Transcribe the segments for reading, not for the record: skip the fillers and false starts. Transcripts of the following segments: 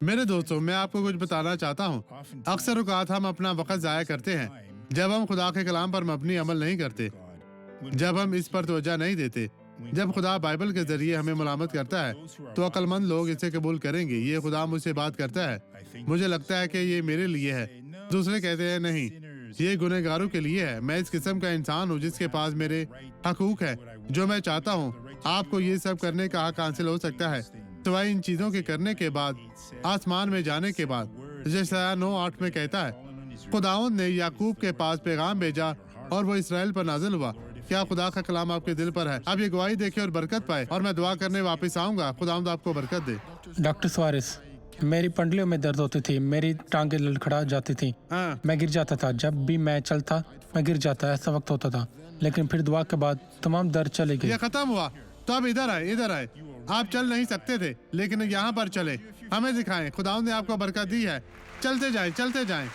मेरे दोस्तों, मैं आपको कुछ बताना चाहता हूँ। अक्सर औक़ात हम अपना वक़्त ज़ाया करते हैं जब हम खुदा के कलाम पर मबनी अमल नहीं करते, जब हम इस पर तवज्जो नहीं देते। जब खुदा बाइबल के जरिए हमें मुलामत करता है तो अक्लमंद लोग इसे कबूल करेंगे। ये खुदा मुझसे बात करता है, मुझे लगता है कि ये मेरे लिए है। दूसरे कहते हैं नहीं, ये गुनहगारों के लिए है। मैं इस किस्म का इंसान हूँ जिसके पास मेरे हकूक है, जो मैं चाहता हूँ। आपको ये सब करने का हक हासिल हो सकता है सिवाय इन चीजों के करने के बाद, आसमान में जाने के बाद। यशायाह 9:8 में कहता है, खुदावंद ने याकूब के पास पैगाम भेजा और वो इसराइल पर नाजिल हुआ। क्या खुदा का कलाम आपके दिल पर है? अब ये गवाही देखे और बरकत पाए, और मैं दुआ करने वापस आऊंगा। खुदावंद आपको बरकत दे। डॉक्टर सुआरेस, मेरी पंडलियों में दर्द होती थी, मेरी टांगे लड़खड़ा जाती थी, मैं गिर जाता था। जब भी मैं चलता मैं गिर जाता, ऐसा वक्त होता था। लेकिन फिर दुआ के बाद तमाम दर्द चले गए। ये खत्म हुआ तो अब इधर आए, इधर आए। आप चल नहीं सकते थे, लेकिन यहाँ पर चले। हमें दिखाएं, खुदावंद ने आपको बरकत दी है। चलते जाएं, चलते जाएं।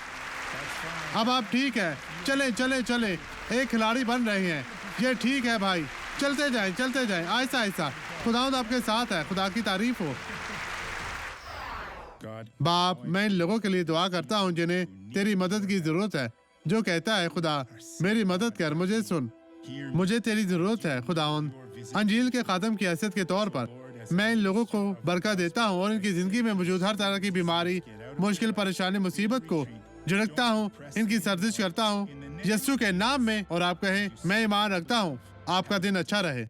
अब आप ठीक है, चले चले चले, एक खिलाड़ी बन रहे हैं। ये ठीक है भाई, चलते जाएं, चलते जाएं, आहिस्ता आहिस्ता। खुदावंद आपके साथ है। खुदा की तारीफ हो। बाप, मैं इन लोगों के लिए दुआ करता हूँ जिन्हें तेरी मदद की जरूरत है, जो कहता है खुदा मेरी मदद कर, मुझे सुन, मुझे तेरी जरूरत है। खुदावंद, अंजील के खादम की हैसियत के तौर पर मैं इन लोगों को बरकत देता हूँ और इनकी जिंदगी में मौजूद हर तरह की बीमारी, मुश्किल, परेशानी, मुसीबत को झिड़कता हूँ, इनकी सर्जिश करता हूँ यीशु के नाम में। और आप कहें, मैं ईमान रखता हूँ। आपका दिन अच्छा रहे।